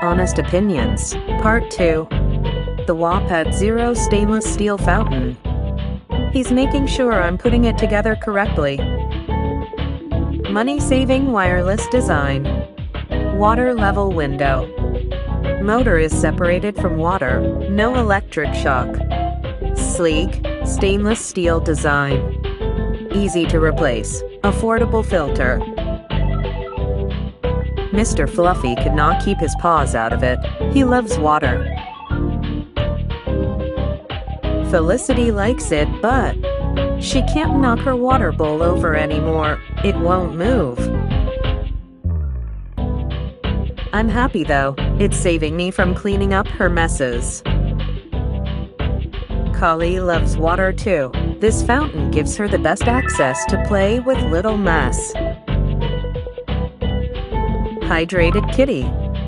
Honest Opinions, Part 2. The UAHPET Zero Stainless Steel Fountain. He's making sure I'm putting it together correctly. Money-saving wireless design. Water level window. Motor is separated from water, no electric shock. Sleek, stainless steel design. Easy to replace, affordable filter. Mr. Fluffy could not keep his paws out of it. He loves water. Felicity likes it, but she can't knock her water bowl over anymore. It won't move. I'm happy though. It's saving me from cleaning up her messes. Kali loves water too. This fountain gives her the best access to play with little mess. Hydrated kitty.